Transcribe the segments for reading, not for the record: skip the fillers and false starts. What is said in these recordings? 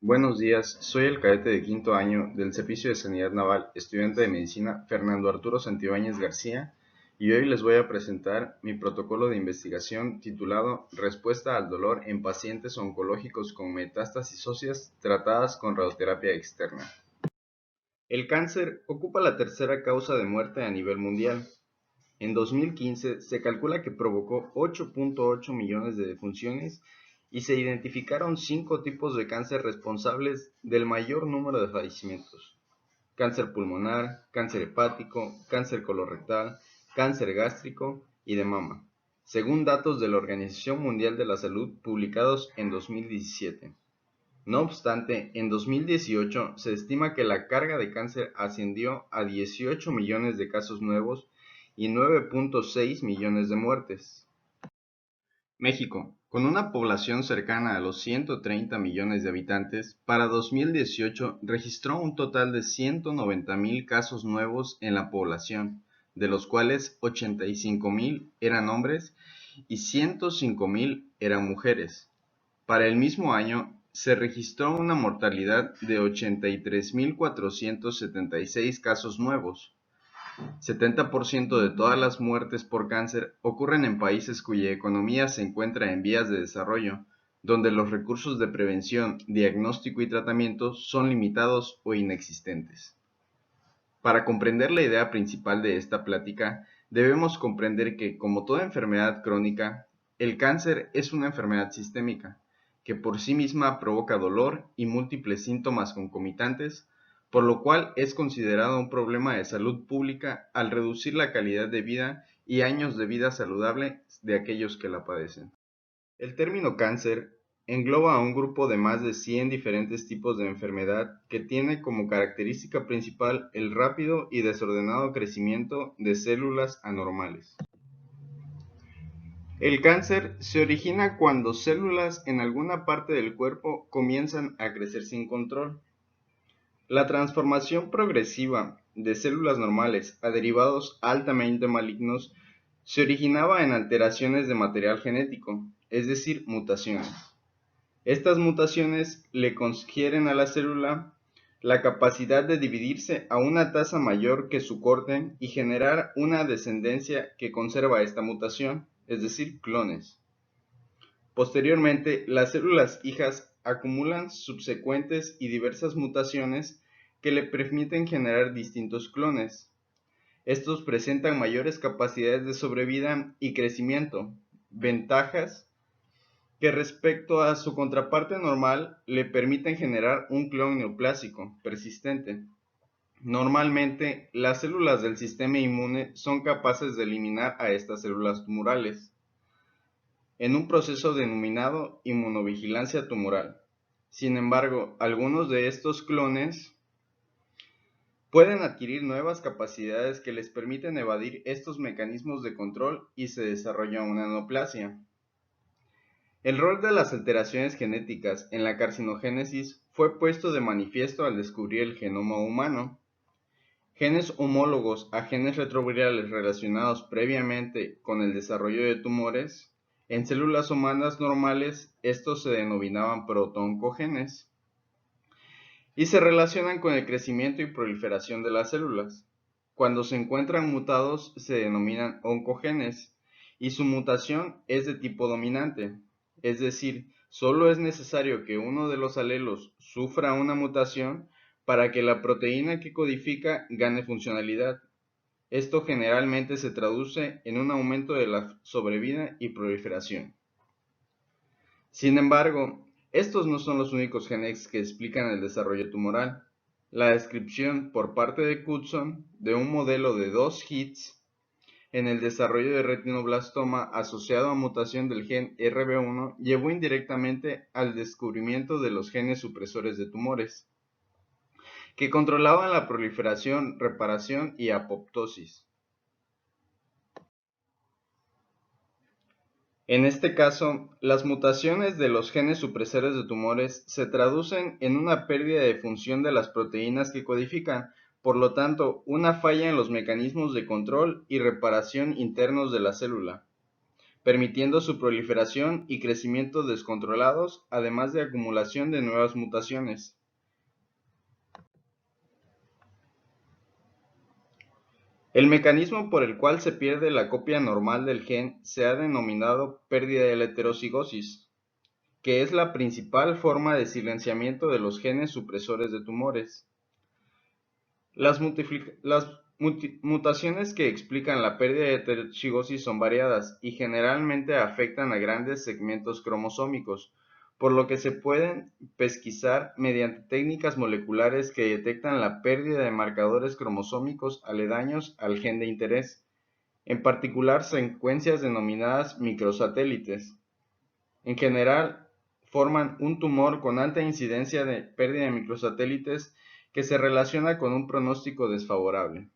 Buenos días, soy el cadete de quinto año del Servicio de Sanidad Naval, estudiante de medicina Fernando Arturo Santibáñez García, y hoy les voy a presentar mi protocolo de investigación titulado Respuesta al dolor en pacientes oncológicos con metástasis óseas tratadas con radioterapia externa. El cáncer ocupa la tercera causa de muerte a nivel mundial. En 2015 se calcula que provocó 8.8 millones de defunciones y se identificaron 5 tipos de cáncer responsables del mayor número de fallecimientos: cáncer pulmonar, cáncer hepático, cáncer colorectal, cáncer gástrico y de mama, según datos de la Organización Mundial de la Salud publicados en 2017. No obstante, en 2018 se estima que la carga de cáncer ascendió a 18 millones de casos nuevos y 9.6 millones de muertes. México, con una población cercana a los 130 millones de habitantes, para 2018 registró un total de 190,000 casos nuevos en la población, de los cuales 85,000 eran hombres y 105,000 eran mujeres. Para el mismo año, se registró una mortalidad de 83,476 casos nuevos. 70% de todas las muertes por cáncer ocurren en países cuya economía se encuentra en vías de desarrollo, donde los recursos de prevención, diagnóstico y tratamiento son limitados o inexistentes. Para comprender la idea principal de esta plática, debemos comprender que, como toda enfermedad crónica, el cáncer es una enfermedad sistémica, que por sí misma provoca dolor y múltiples síntomas concomitantes, por lo cual es considerado un problema de salud pública al reducir la calidad de vida y años de vida saludable de aquellos que la padecen. El término cáncer engloba a un grupo de más de 100 diferentes tipos de enfermedad que tiene como característica principal el rápido y desordenado crecimiento de células anormales. El cáncer se origina cuando células en alguna parte del cuerpo comienzan a crecer sin control. La transformación progresiva de células normales a derivados altamente malignos se originaba en alteraciones de material genético, es decir, mutaciones. Estas mutaciones le confieren a la célula la capacidad de dividirse a una tasa mayor que su corte y generar una descendencia que conserva esta mutación, es decir, clones. Posteriormente, las células hijas acumulan subsecuentes y diversas mutaciones que le permiten generar distintos clones. Estos presentan mayores capacidades de sobrevida y crecimiento, ventajas que respecto a su contraparte normal le permiten generar un clon neoplásico persistente. Normalmente, las células del sistema inmune son capaces de eliminar a estas células tumorales en un proceso denominado inmunovigilancia tumoral. Sin embargo, algunos de estos clones pueden adquirir nuevas capacidades que les permiten evadir estos mecanismos de control y se desarrolla una neoplasia. El rol de las alteraciones genéticas en la carcinogénesis fue puesto de manifiesto al descubrir el genoma humano. Genes homólogos a genes retrovirales relacionados previamente con el desarrollo de tumores, en células humanas normales estos se denominaban protooncogenes y se relacionan con el crecimiento y proliferación de las células. Cuando se encuentran mutados se denominan oncogenes y su mutación es de tipo dominante, es decir, solo es necesario que uno de los alelos sufra una mutación para que la proteína que codifica gane funcionalidad. Esto generalmente se traduce en un aumento de la sobrevida y proliferación. Sin embargo, estos no son los únicos genes que explican el desarrollo tumoral. La descripción por parte de Knudson de un modelo de 2 hits en el desarrollo de retinoblastoma asociado a mutación del gen RB1 llevó indirectamente al descubrimiento de los genes supresores de tumores, que controlaban la proliferación, reparación y apoptosis. En este caso, las mutaciones de los genes supresores de tumores se traducen en una pérdida de función de las proteínas que codifican, por lo tanto, una falla en los mecanismos de control y reparación internos de la célula. permitiendo su proliferación y crecimiento descontrolados, además de acumulación de nuevas mutaciones. El mecanismo por el cual se pierde la copia normal del gen se ha denominado pérdida de la heterocigosis, que es la principal forma de silenciamiento de los genes supresores de tumores. Las mutaciones que explican la pérdida de heterocigosis son variadas y generalmente afectan a grandes segmentos cromosómicos, por lo que se pueden pesquisar mediante técnicas moleculares que detectan la pérdida de marcadores cromosómicos aledaños al gen de interés, en particular secuencias denominadas microsatélites. En general, forman un tumor con alta incidencia de pérdida de microsatélites que se relaciona con un pronóstico desfavorable.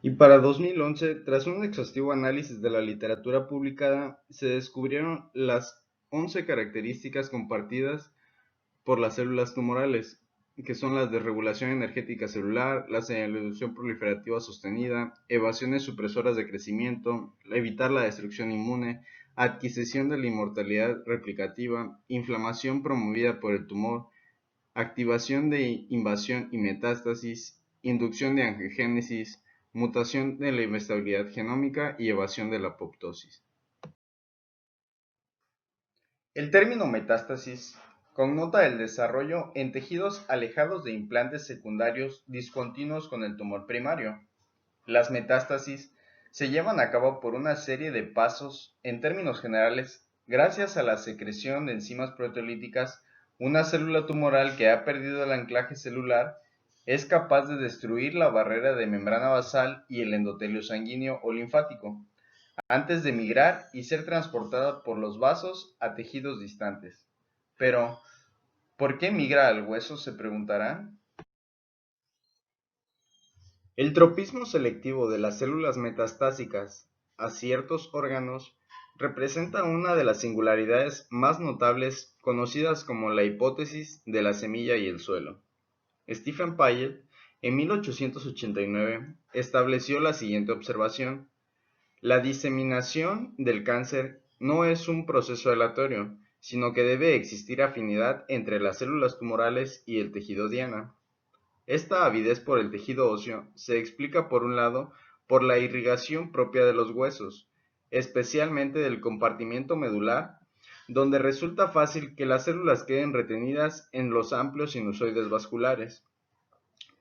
Y para 2011, tras un exhaustivo análisis de la literatura publicada, se descubrieron las 11 características compartidas por las células tumorales, que son las de regulación energética celular, la señalización proliferativa sostenida, evasiones supresoras de crecimiento, evitar la destrucción inmune, adquisición de la inmortalidad replicativa, inflamación promovida por el tumor, activación de invasión y metástasis, inducción de angiogénesis, mutación de la inestabilidad genómica y evasión de la apoptosis. El término metástasis connota el desarrollo en tejidos alejados de implantes secundarios discontinuos con el tumor primario. Las metástasis se llevan a cabo por una serie de pasos, en términos generales, gracias a la secreción de enzimas proteolíticas. Una célula tumoral que ha perdido el anclaje celular es capaz de destruir la barrera de membrana basal y el endotelio sanguíneo o linfático, antes de migrar y ser transportada por los vasos a tejidos distantes. Pero, ¿por qué migra al hueso?, se preguntarán. El tropismo selectivo de las células metastásicas a ciertos órganos representa una de las singularidades más notables conocidas como la hipótesis de la semilla y el suelo. Stephen Payet, en 1889, estableció la siguiente observación: la diseminación del cáncer no es un proceso aleatorio, sino que debe existir afinidad entre las células tumorales y el tejido diana. Esta avidez por el tejido óseo se explica, por un lado, por la irrigación propia de los huesos, especialmente del compartimiento medular, donde resulta fácil que las células queden retenidas en los amplios sinusoides vasculares.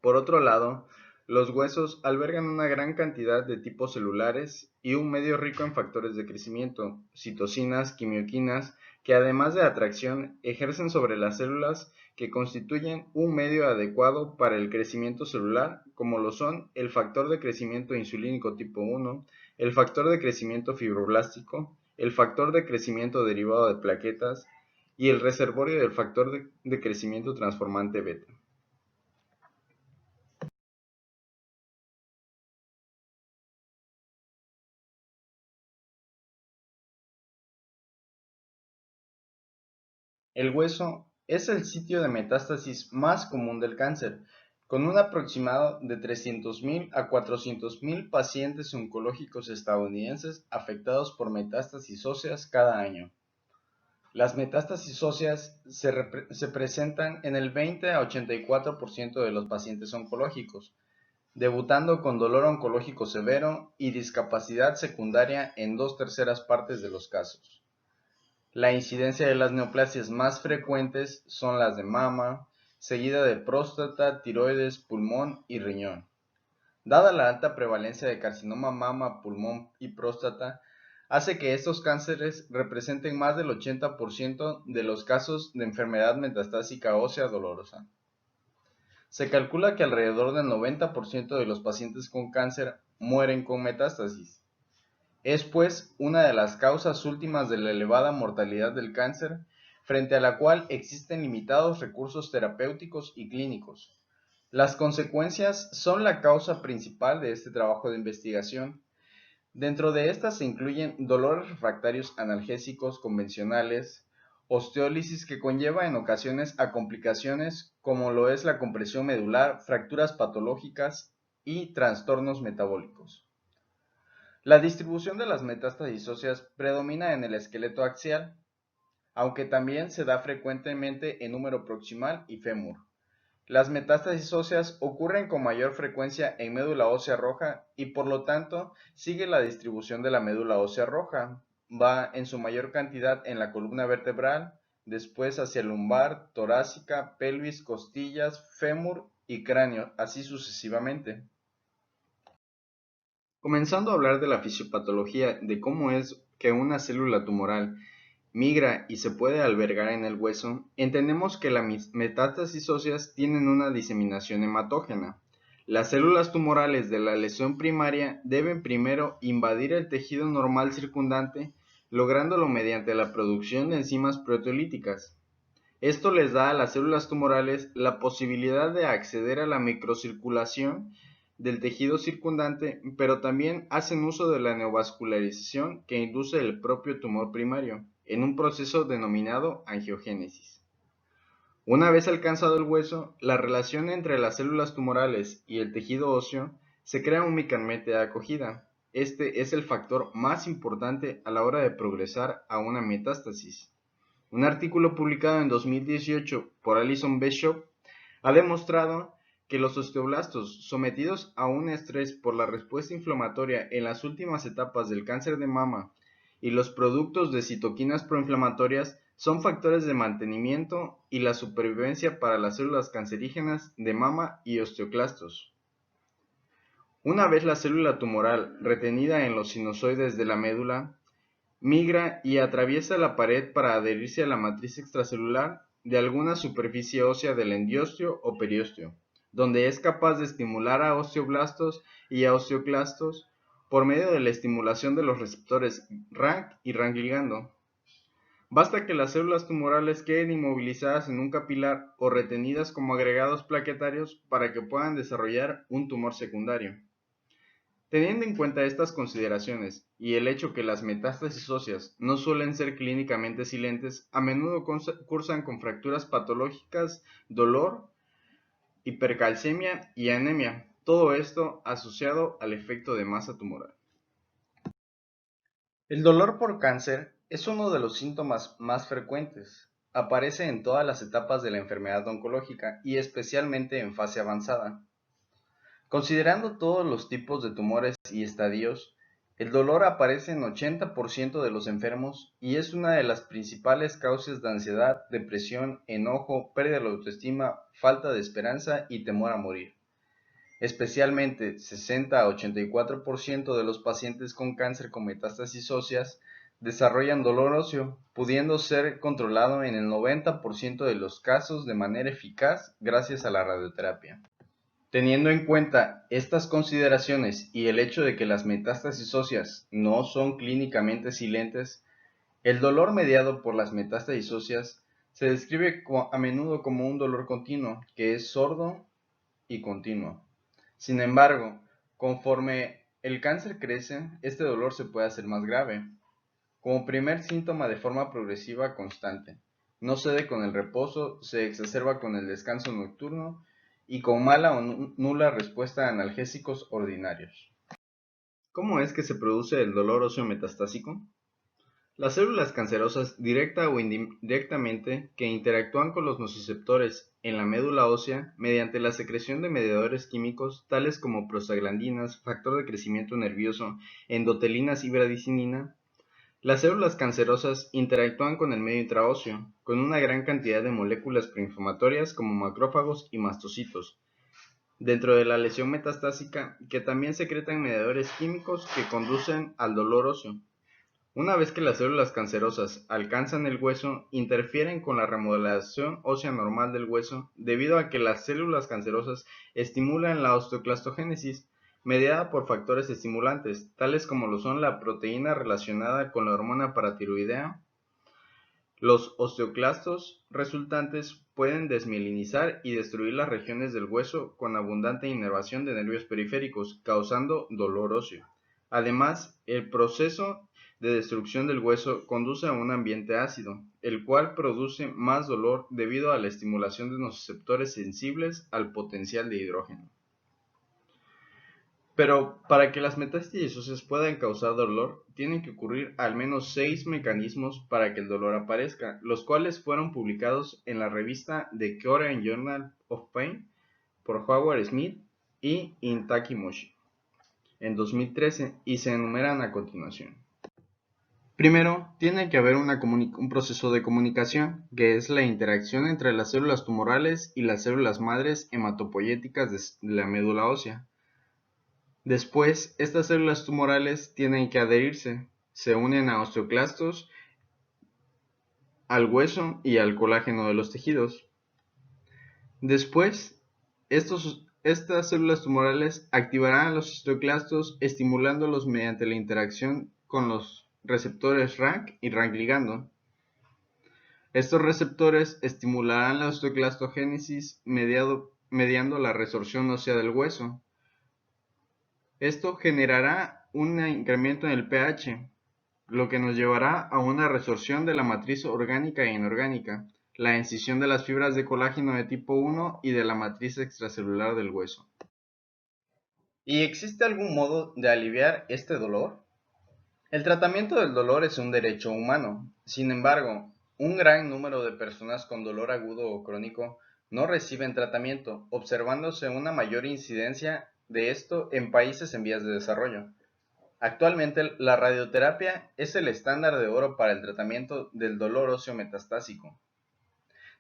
Por otro lado, los huesos albergan una gran cantidad de tipos celulares y un medio rico en factores de crecimiento, citocinas, quimioquinas, que además de atracción ejercen sobre las células, que constituyen un medio adecuado para el crecimiento celular, como lo son el factor de crecimiento insulínico tipo 1, el factor de crecimiento fibroblástico, el factor de crecimiento derivado de plaquetas y el reservorio del factor de crecimiento transformante beta. El hueso es el sitio de metástasis más común del cáncer, con un aproximado de 300.000 a 400.000 pacientes oncológicos estadounidenses afectados por metástasis óseas cada año. Las metástasis óseas se presentan en el 20 a 84% de los pacientes oncológicos, debutando con dolor oncológico severo y discapacidad secundaria en 2/3 partes de los casos. La incidencia de las neoplasias más frecuentes son las de mama, seguida de próstata, tiroides, pulmón y riñón. Dada la alta prevalencia de carcinoma mama, pulmón y próstata, hace que estos cánceres representen más del 80% de los casos de enfermedad metastásica ósea dolorosa. Se calcula que alrededor del 90% de los pacientes con cáncer mueren con metástasis. Es pues una de las causas últimas de la elevada mortalidad del cáncer, frente a la cual existen limitados recursos terapéuticos y clínicos. Las consecuencias son la causa principal de este trabajo de investigación. Dentro de estas se incluyen dolores refractarios analgésicos convencionales, osteólisis que conlleva en ocasiones a complicaciones como lo es la compresión medular, fracturas patológicas y trastornos metabólicos. La distribución de las metástasis óseas predomina en el esqueleto axial, aunque también se da frecuentemente en húmero proximal y fémur. Las metástasis óseas ocurren con mayor frecuencia en médula ósea roja y por lo tanto sigue la distribución de la médula ósea roja. Va en su mayor cantidad en la columna vertebral, después hacia lumbar, torácica, pelvis, costillas, fémur y cráneo, así sucesivamente. Comenzando a hablar de la fisiopatología de cómo es que una célula tumoral migra y se puede albergar en el hueso, entendemos que las metástasis óseas tienen una diseminación hematógena. Las células tumorales de la lesión primaria deben primero invadir el tejido normal circundante, lográndolo mediante la producción de enzimas proteolíticas. Esto les da a las células tumorales la posibilidad de acceder a la microcirculación del tejido circundante, pero también hacen uso de la neovascularización que induce el propio tumor primario, en un proceso denominado angiogénesis. Una vez alcanzado el hueso, la relación entre las células tumorales y el tejido óseo se crea únicamente de acogida. Este es el factor más importante a la hora de progresar a una metástasis. Un artículo publicado en 2018 por Alison Bishop ha demostrado que los osteoblastos sometidos a un estrés por la respuesta inflamatoria en las últimas etapas del cáncer de mama y los productos de citoquinas proinflamatorias son factores de mantenimiento y la supervivencia para las células cancerígenas de mama y osteoclastos. Una vez la célula tumoral retenida en los sinusoides de la médula, migra y atraviesa la pared para adherirse a la matriz extracelular de alguna superficie ósea del endiostio o periostio, donde es capaz de estimular a osteoblastos y a osteoclastos por medio de la estimulación de los receptores RANK y RANK ligando. Basta que las células tumorales queden inmovilizadas en un capilar o retenidas como agregados plaquetarios para que puedan desarrollar un tumor secundario. Teniendo en cuenta estas consideraciones y el hecho que las metástasis óseas no suelen ser clínicamente silentes, a menudo cursan con fracturas patológicas, dolor, hipercalcemia y anemia, todo esto asociado al efecto de masa tumoral. El dolor por cáncer es uno de los síntomas más frecuentes. Aparece en todas las etapas de la enfermedad oncológica y especialmente en fase avanzada. Considerando todos los tipos de tumores y estadios, el dolor aparece en 80% de los enfermos y es una de las principales causas de ansiedad, depresión, enojo, pérdida de autoestima, falta de esperanza y temor a morir. Especialmente 60 a 84% de los pacientes con cáncer con metástasis óseas desarrollan dolor óseo, pudiendo ser controlado en el 90% de los casos de manera eficaz gracias a la radioterapia. Teniendo en cuenta estas consideraciones y el hecho de que las metástasis óseas no son clínicamente silentes, el dolor mediado por las metástasis óseas se describe a menudo como un dolor continuo, que es sordo y continuo. Sin embargo, conforme el cáncer crece, este dolor se puede hacer más grave. Como primer síntoma de forma progresiva constante, no cede con el reposo, se exacerba con el descanso nocturno y con mala o nula respuesta a analgésicos ordinarios. ¿Cómo es que se produce el dolor óseo metastásico? Las células cancerosas, directa o indirectamente, que interactúan con los nociceptores en la médula ósea mediante la secreción de mediadores químicos tales como prostaglandinas, factor de crecimiento nervioso, endotelinas y bradicinina. Las células cancerosas interactúan con el medio intraóseo, con una gran cantidad de moléculas proinflamatorias como macrófagos y mastocitos, dentro de la lesión metastásica, que también secretan mediadores químicos que conducen al dolor óseo. Una vez que las células cancerosas alcanzan el hueso, interfieren con la remodelación ósea normal del hueso debido a que las células cancerosas estimulan la osteoclastogénesis, mediada por factores estimulantes, tales como lo son la proteína relacionada con la hormona paratiroidea. Los osteoclastos resultantes pueden desmielinizar y destruir las regiones del hueso con abundante inervación de nervios periféricos, causando dolor óseo. Además, el proceso de destrucción del hueso conduce a un ambiente ácido, el cual produce más dolor debido a la estimulación de los receptores sensibles al potencial de hidrógeno. Pero para que las metástasis óseas puedan causar dolor, tienen que ocurrir al menos 6 mecanismos para que el dolor aparezca, los cuales fueron publicados en la revista The Korean Journal of Pain por Howard Smith y Intaki Moshi en 2013 y se enumeran a continuación. Primero, tiene que haber un proceso de comunicación, que es la interacción entre las células tumorales y las células madres hematopoyéticas de la médula ósea. Después, estas células tumorales tienen que adherirse, se unen a osteoclastos, al hueso y al colágeno de los tejidos. Después, estas células tumorales activarán a los osteoclastos estimulándolos mediante la interacción con los receptores RANK y RANK ligando. Estos receptores estimularán la osteoclastogénesis mediando la resorción ósea del hueso. Esto generará un incremento en el pH, lo que nos llevará a una resorción de la matriz orgánica e inorgánica, la escisión de las fibras de colágeno de tipo 1 y de la matriz extracelular del hueso. ¿Y existe algún modo de aliviar este dolor? El tratamiento del dolor es un derecho humano. Sin embargo, un gran número de personas con dolor agudo o crónico no reciben tratamiento, observándose una mayor incidencia de esto en países en vías de desarrollo. Actualmente, la radioterapia es el estándar de oro para el tratamiento del dolor óseo metastásico,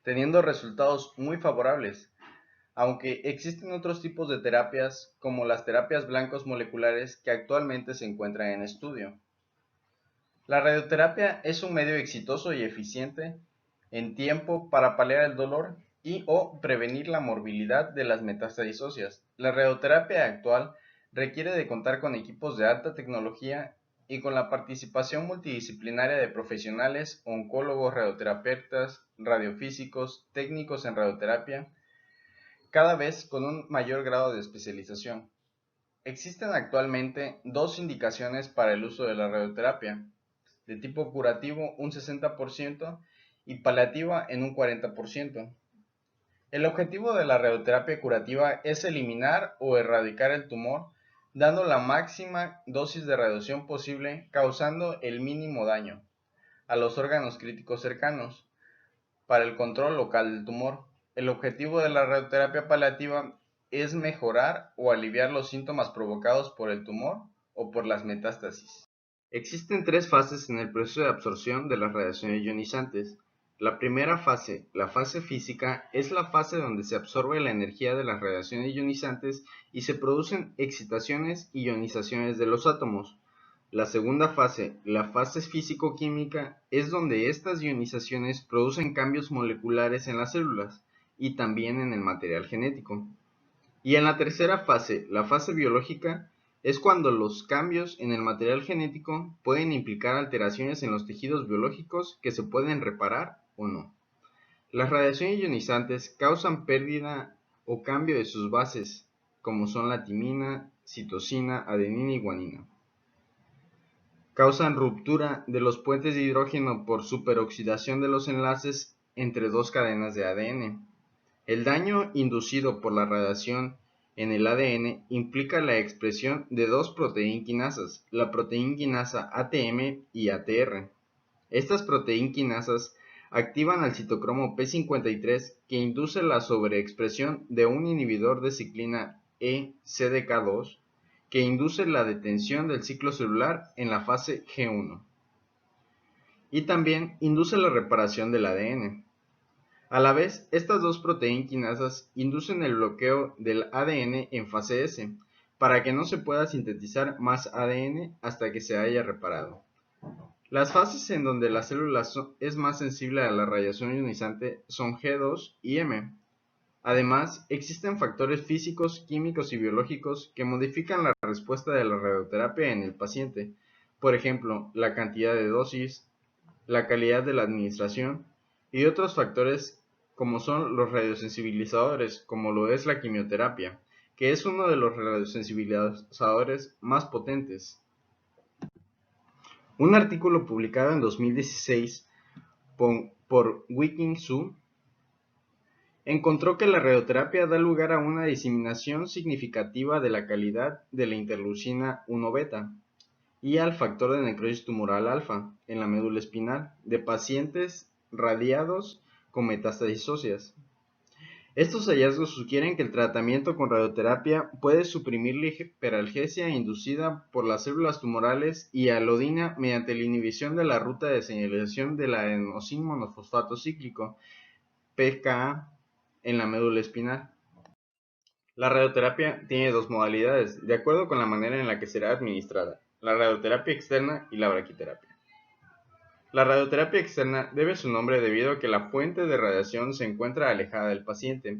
teniendo resultados muy favorables, aunque existen otros tipos de terapias, como las terapias blancos moleculares que actualmente se encuentran en estudio. La radioterapia es un medio exitoso y eficiente en tiempo para paliar el dolor y o prevenir la morbilidad de las metástasis óseas. La radioterapia actual requiere de contar con equipos de alta tecnología y con la participación multidisciplinaria de profesionales, oncólogos, radioterapeutas, radiofísicos, técnicos en radioterapia, cada vez con un mayor grado de especialización. Existen actualmente dos indicaciones para el uso de la radioterapia: de tipo curativo un 60% y paliativa en un 40%. El objetivo de la radioterapia curativa es eliminar o erradicar el tumor, dando la máxima dosis de radiación posible, causando el mínimo daño a los órganos críticos cercanos para el control local del tumor. El objetivo de la radioterapia paliativa es mejorar o aliviar los síntomas provocados por el tumor o por las metástasis. Existen tres fases en el proceso de absorción de las radiaciones ionizantes. La primera fase, la fase física, es la fase donde se absorbe la energía de las radiaciones ionizantes y se producen excitaciones y ionizaciones de los átomos. La segunda fase, la fase físico-química, es donde estas ionizaciones producen cambios moleculares en las células y también en el material genético. Y en la tercera fase, la fase biológica, es cuando los cambios en el material genético pueden implicar alteraciones en los tejidos biológicos que se pueden reparar o no. Las radiaciones ionizantes causan pérdida o cambio de sus bases, como son la timina, citosina, adenina y guanina. Causan ruptura de los puentes de hidrógeno por superoxidación de los enlaces entre dos cadenas de ADN. El daño inducido por la radiación en el ADN implica la expresión de dos proteinquinasas, la proteinquinasa ATM y ATR. Estas proteinquinasas activan al citocromo P53, que induce la sobreexpresión de un inhibidor de ciclina E-CDK2, que induce la detención del ciclo celular en la fase G1. Y también induce la reparación del ADN. A la vez, estas dos proteinquinasas inducen el bloqueo del ADN en fase S, para que no se pueda sintetizar más ADN hasta que se haya reparado. Las fases en donde la célula es más sensible a la radiación ionizante son G2 y M. Además, existen factores físicos, químicos y biológicos que modifican la respuesta de la radioterapia en el paciente. Por ejemplo, la cantidad de dosis, la calidad de la administración y otros factores como son los radiosensibilizadores, como lo es la quimioterapia, que es uno de los radiosensibilizadores más potentes. Un artículo publicado en 2016 por Wiking Su encontró que la radioterapia da lugar a una diseminación significativa de la calidad de la interleucina 1 beta y al factor de necrosis tumoral alfa en la médula espinal de pacientes radiados con metástasis óseas. Estos hallazgos sugieren que el tratamiento con radioterapia puede suprimir la hiperalgesia inducida por las células tumorales y alodina mediante la inhibición de la ruta de señalización del adenosín monofosfato cíclico, PKA, en la médula espinal. La radioterapia tiene dos modalidades, de acuerdo con la manera en la que será administrada: la radioterapia externa y la braquiterapia. La radioterapia externa debe su nombre debido a que la fuente de radiación se encuentra alejada del paciente.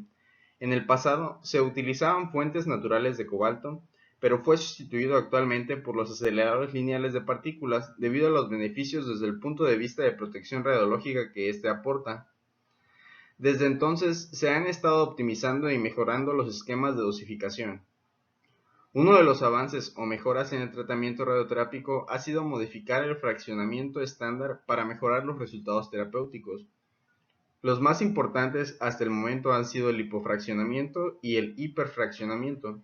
En el pasado se utilizaban fuentes naturales de cobalto, pero fue sustituido actualmente por los aceleradores lineales de partículas debido a los beneficios desde el punto de vista de protección radiológica que éste aporta. Desde entonces se han estado optimizando y mejorando los esquemas de dosificación. Uno de los avances o mejoras en el tratamiento radioterápico ha sido modificar el fraccionamiento estándar para mejorar los resultados terapéuticos. Los más importantes hasta el momento han sido el hipofraccionamiento y el hiperfraccionamiento.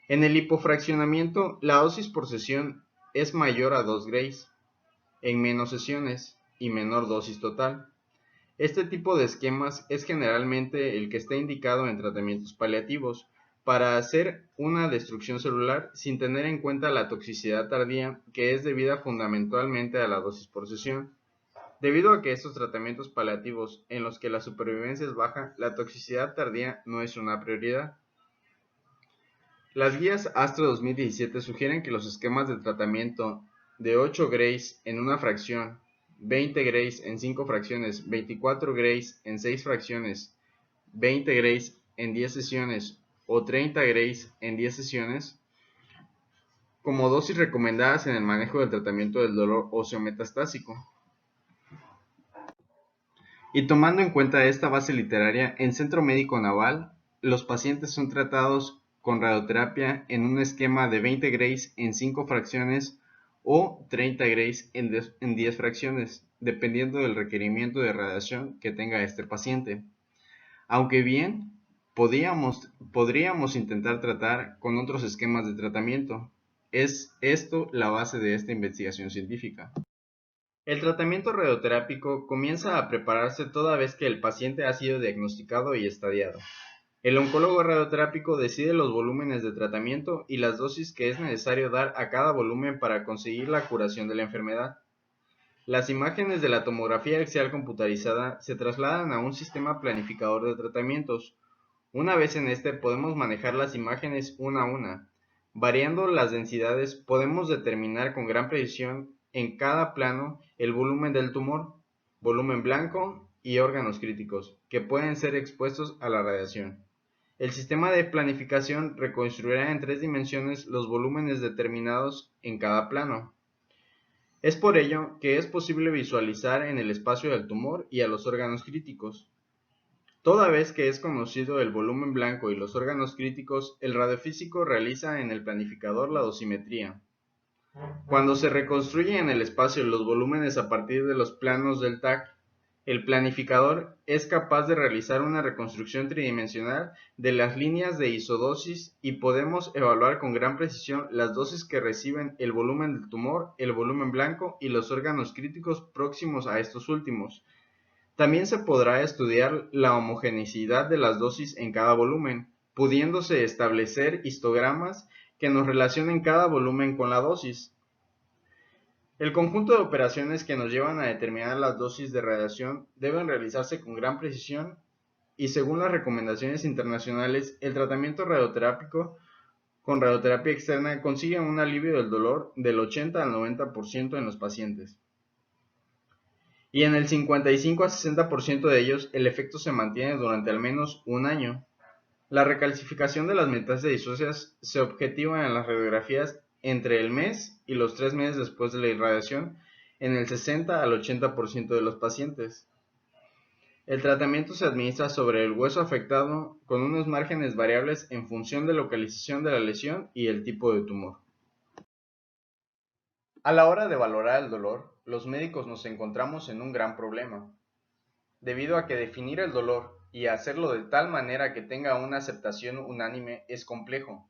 En el hipofraccionamiento, la dosis por sesión es mayor a 2 grays, en menos sesiones y menor dosis total. Este tipo de esquemas es generalmente el que está indicado en tratamientos paliativos para hacer una destrucción celular sin tener en cuenta la toxicidad tardía que es debida fundamentalmente a la dosis por sesión. Debido a que estos tratamientos paliativos en los que la supervivencia es baja, la toxicidad tardía no es una prioridad. Las guías ASTRO 2017 sugieren que los esquemas de tratamiento de 8 grays en una fracción, 20 grays en 5 fracciones, 24 grays en 6 fracciones, 20 grays en 10 sesiones o 30 grays en 10 sesiones como dosis recomendadas en el manejo del tratamiento del dolor óseo metastásico. Y tomando en cuenta esta base literaria, en Centro Médico Naval, los pacientes son tratados con radioterapia en un esquema de 20 grays en 5 fracciones o 30 grays en 10 fracciones, dependiendo del requerimiento de radiación que tenga este paciente. Aunque bien, podríamos intentar tratar con otros esquemas de tratamiento. Es esto la base de esta investigación científica. El tratamiento radioterápico comienza a prepararse toda vez que el paciente ha sido diagnosticado y estadiado. El oncólogo radioterápico decide los volúmenes de tratamiento y las dosis que es necesario dar a cada volumen para conseguir la curación de la enfermedad. Las imágenes de la tomografía axial computarizada se trasladan a un sistema planificador de tratamientos. Una vez en este podemos manejar las imágenes una a una. Variando las densidades podemos determinar con gran precisión en cada plano el volumen del tumor, volumen blanco y órganos críticos, que pueden ser expuestos a la radiación. El sistema de planificación reconstruirá en 3 dimensiones los volúmenes determinados en cada plano. Es por ello que es posible visualizar en el espacio del tumor y a los órganos críticos. Toda vez que es conocido el volumen blanco y los órganos críticos, el radiofísico realiza en el planificador la dosimetría. Cuando se reconstruye en el espacio los volúmenes a partir de los planos del TAC, el planificador es capaz de realizar una reconstrucción tridimensional de las líneas de isodosis y podemos evaluar con gran precisión las dosis que reciben el volumen del tumor, el volumen blanco y los órganos críticos próximos a estos últimos. También se podrá estudiar la homogeneidad de las dosis en cada volumen, pudiéndose establecer histogramas que nos relacionen cada volumen con la dosis. El conjunto de operaciones que nos llevan a determinar las dosis de radiación deben realizarse con gran precisión y según las recomendaciones internacionales, el tratamiento radioterápico con radioterapia externa consigue un alivio del dolor del 80 al 90% en los pacientes. Y en el 55 a 60% de ellos el efecto se mantiene durante al menos un año. La recalcificación de las metástasis óseas se objetiva en las radiografías entre el mes y los 3 meses después de la irradiación en el 60 al 80% de los pacientes. El tratamiento se administra sobre el hueso afectado con unos márgenes variables en función de localización de la lesión y el tipo de tumor. A la hora de valorar el dolor, los médicos nos encontramos en un gran problema, debido a que definir el dolor y hacerlo de tal manera que tenga una aceptación unánime es complejo,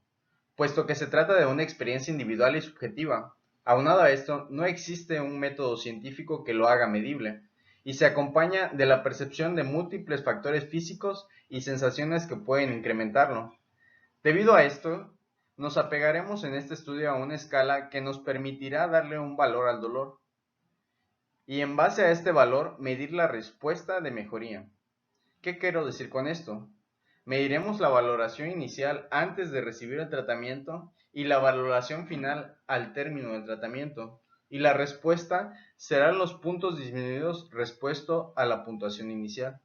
puesto que se trata de una experiencia individual y subjetiva. Aunado a esto, no existe un método científico que lo haga medible, y se acompaña de la percepción de múltiples factores físicos y sensaciones que pueden incrementarlo. Debido a esto, nos apegaremos en este estudio a una escala que nos permitirá darle un valor al dolor, y en base a este valor medir la respuesta de mejoría. ¿Qué quiero decir con esto? Mediremos la valoración inicial antes de recibir el tratamiento y la valoración final al término del tratamiento, y la respuesta serán los puntos disminuidos respecto a la puntuación inicial.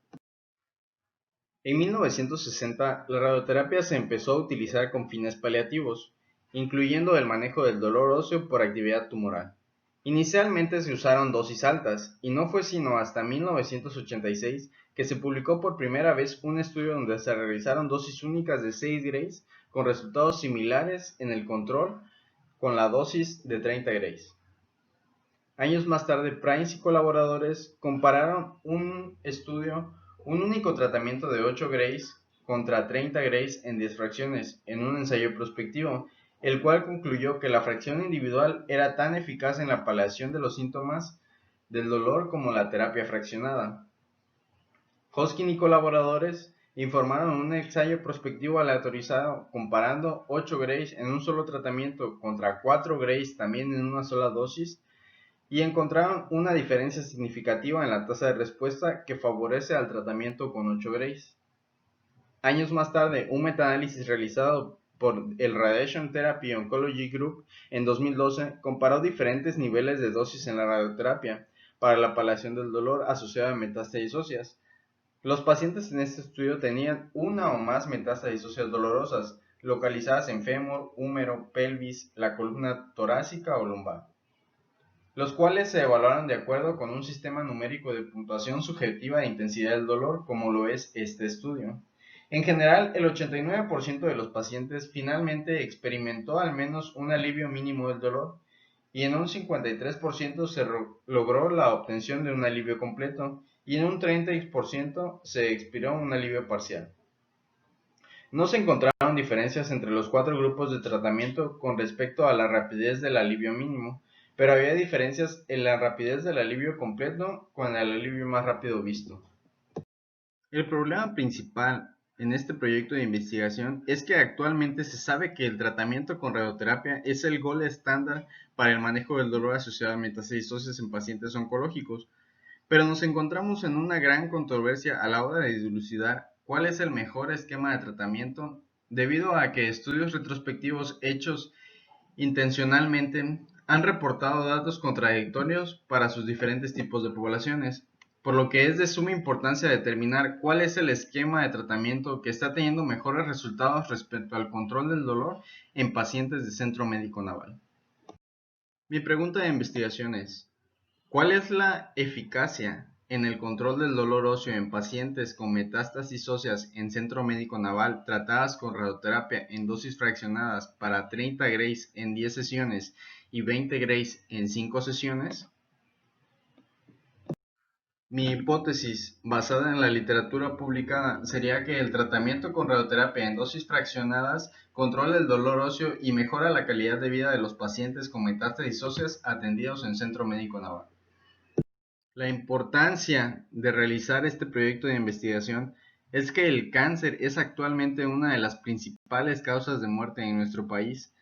En 1960, la radioterapia se empezó a utilizar con fines paliativos, incluyendo el manejo del dolor óseo por actividad tumoral. Inicialmente se usaron dosis altas, y no fue sino hasta 1986 que se publicó por primera vez un estudio donde se realizaron dosis únicas de 6 grays con resultados similares en el control con la dosis de 30 grays. Años más tarde, Price y colaboradores compararon un único tratamiento de 8 grays contra 30 grays en 10 fracciones en un ensayo prospectivo, el cual concluyó que la fracción individual era tan eficaz en la paliación de los síntomas del dolor como la terapia fraccionada. Hoskin y colaboradores informaron un ensayo prospectivo aleatorizado comparando 8 grays en un solo tratamiento contra 4 grays también en una sola dosis, y encontraron una diferencia significativa en la tasa de respuesta que favorece al tratamiento con 8 grays. Años más tarde, un metaanálisis realizado por el Radiation Therapy Oncology Group en 2012 comparó diferentes niveles de dosis en la radioterapia para la paliación del dolor asociado a metástasis óseas. Los pacientes en este estudio tenían una o más metástasis óseas dolorosas localizadas en fémur, húmero, pelvis, la columna torácica o lumbar, los cuales se evaluaron de acuerdo con un sistema numérico de puntuación subjetiva de intensidad del dolor, como lo es este estudio. En general, el 89% de los pacientes finalmente experimentó al menos un alivio mínimo del dolor, y en un 53% se logró la obtención de un alivio completo, y en un 30% se expiró un alivio parcial. No se encontraron diferencias entre los 4 grupos de tratamiento con respecto a la rapidez del alivio mínimo, pero había diferencias en la rapidez del alivio completo con el alivio más rápido visto. El problema principal en este proyecto de investigación es que actualmente se sabe que el tratamiento con radioterapia es el gold estándar para el manejo del dolor asociado a metástasis óseas en pacientes oncológicos, pero nos encontramos en una gran controversia a la hora de dilucidar cuál es el mejor esquema de tratamiento, debido a que estudios retrospectivos hechos intencionalmente han reportado datos contradictorios para sus diferentes tipos de poblaciones, por lo que es de suma importancia determinar cuál es el esquema de tratamiento que está teniendo mejores resultados respecto al control del dolor en pacientes de Centro Médico Naval. Mi pregunta de investigación es: ¿cuál es la eficacia en el control del dolor óseo en pacientes con metástasis óseas en Centro Médico Naval tratadas con radioterapia en dosis fraccionadas para 30 grays en 10 sesiones y 20 grays en 5 sesiones? Mi hipótesis, basada en la literatura publicada, sería que el tratamiento con radioterapia en dosis fraccionadas controla el dolor óseo y mejora la calidad de vida de los pacientes con metástasis óseas atendidos en Centro Médico Naval. La importancia de realizar este proyecto de investigación es que el cáncer es actualmente una de las principales causas de muerte en nuestro país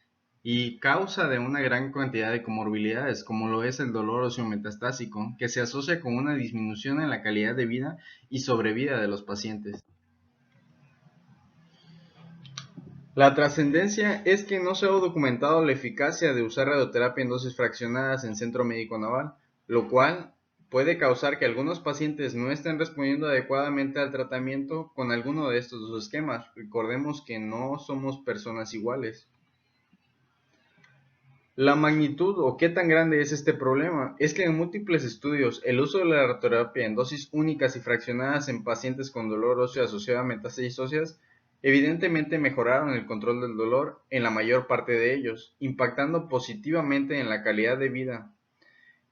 y causa de una gran cantidad de comorbilidades, como lo es el dolor óseo metastásico, que se asocia con una disminución en la calidad de vida y sobrevida de los pacientes. La trascendencia es que no se ha documentado la eficacia de usar radioterapia en dosis fraccionadas en Centro Médico Naval, lo cual puede causar que algunos pacientes no estén respondiendo adecuadamente al tratamiento con alguno de estos dos esquemas. Recordemos que no somos personas iguales. La magnitud o qué tan grande es este problema es que en múltiples estudios el uso de la radioterapia en dosis únicas y fraccionadas en pacientes con dolor óseo asociado a metástasis óseas evidentemente mejoraron el control del dolor en la mayor parte de ellos, impactando positivamente en la calidad de vida.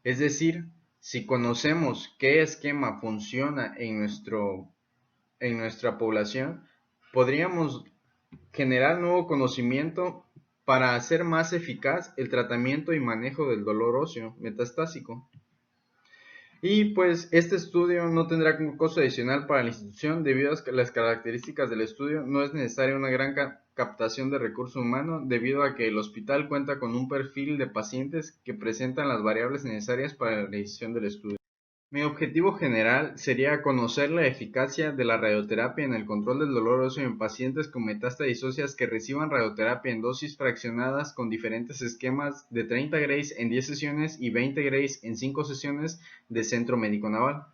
Es decir, si conocemos qué esquema funciona en nuestro en nuestra población, podríamos generar nuevo conocimiento para hacer más eficaz el tratamiento y manejo del dolor óseo metastásico. Y pues este estudio no tendrá un costo adicional para la institución debido a que las características del estudio no es necesaria una gran captación de recurso humano debido a que el hospital cuenta con un perfil de pacientes que presentan las variables necesarias para la realización del estudio. Mi objetivo general sería conocer la eficacia de la radioterapia en el control del dolor óseo en pacientes con metástasis óseas que reciban radioterapia en dosis fraccionadas con diferentes esquemas de 30 Grays en 10 sesiones y 20 Grays en 5 sesiones de Centro Médico Naval.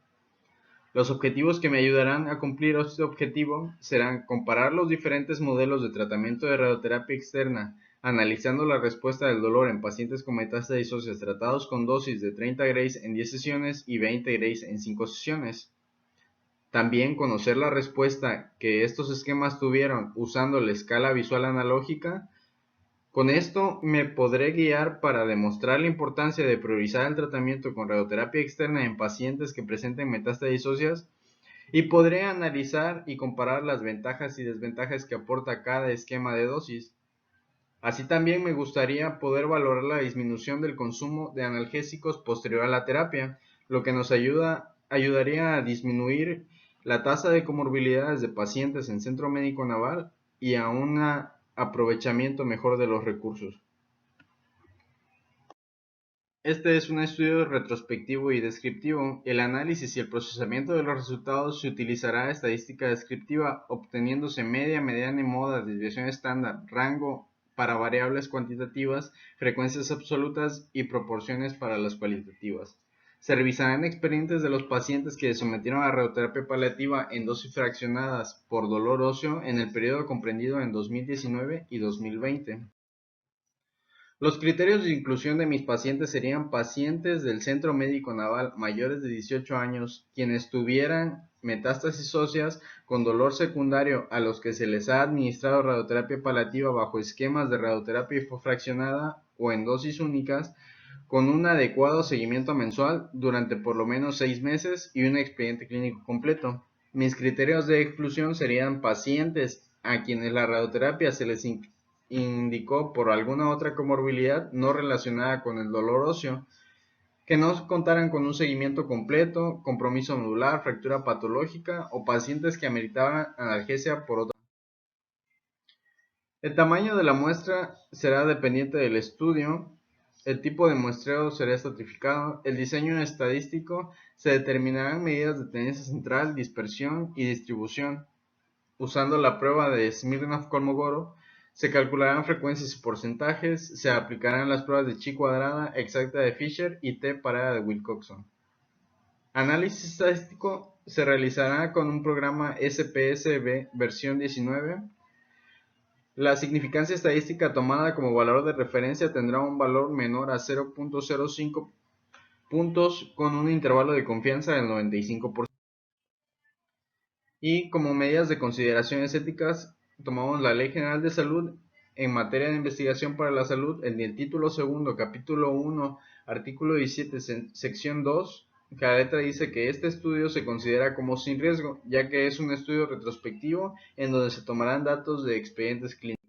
Los objetivos que me ayudarán a cumplir este objetivo serán comparar los diferentes modelos de tratamiento de radioterapia externa, analizando la respuesta del dolor en pacientes con metástasis óseas tratados con dosis de 30 Grays en 10 sesiones y 20 Grays en 5 sesiones. También conocer la respuesta que estos esquemas tuvieron usando la escala visual analógica. Con esto me podré guiar para demostrar la importancia de priorizar el tratamiento con radioterapia externa en pacientes que presenten metástasis óseas y podré analizar y comparar las ventajas y desventajas que aporta cada esquema de dosis. Así también me gustaría poder valorar la disminución del consumo de analgésicos posterior a la terapia, lo que nos ayudaría a disminuir la tasa de comorbilidades de pacientes en Centro Médico Naval y a un aprovechamiento mejor de los recursos. Este es un estudio retrospectivo y descriptivo. El análisis y el procesamiento de los resultados se utilizará estadística descriptiva, obteniéndose media, mediana y moda, desviación estándar, rango para variables cuantitativas, frecuencias absolutas y proporciones para las cualitativas. Se revisarán expedientes de los pacientes que se sometieron a radioterapia paliativa en dosis fraccionadas por dolor óseo en el periodo comprendido en 2019 y 2020. Los criterios de inclusión de mis pacientes serían pacientes del Centro Médico Naval mayores de 18 años, quienes tuvieran metástasis óseas con dolor secundario a los que se les ha administrado radioterapia paliativa bajo esquemas de radioterapia hipofraccionada o en dosis únicas, con un adecuado seguimiento mensual durante por lo menos 6 meses y un expediente clínico completo. Mis criterios de exclusión serían pacientes a quienes la radioterapia se les indicó por alguna otra comorbilidad no relacionada con el dolor óseo, que no contaran con un seguimiento completo, compromiso nodular, fractura patológica o pacientes que ameritaban analgesia por otra. El tamaño de la muestra será dependiente del estudio, el tipo de muestreo será estratificado, el diseño estadístico se determinarán medidas de tendencia central, dispersión y distribución. Usando la prueba de Smirnov-Kolmogorov, se calcularán frecuencias y porcentajes, se aplicarán las pruebas de chi cuadrada, exacta de Fisher y t parada de Wilcoxon. Análisis estadístico se realizará con un programa SPSS versión 19. La significancia estadística tomada como valor de referencia tendrá un valor menor a 0.05 puntos con un intervalo de confianza del 95%. Y como medidas de consideraciones éticas, tomamos la Ley General de Salud en materia de investigación para la salud en el título segundo, capítulo 1, artículo 17, sección 2, que la letra dice que este estudio se considera como sin riesgo, ya que es un estudio retrospectivo en donde se tomarán datos de expedientes clínicos.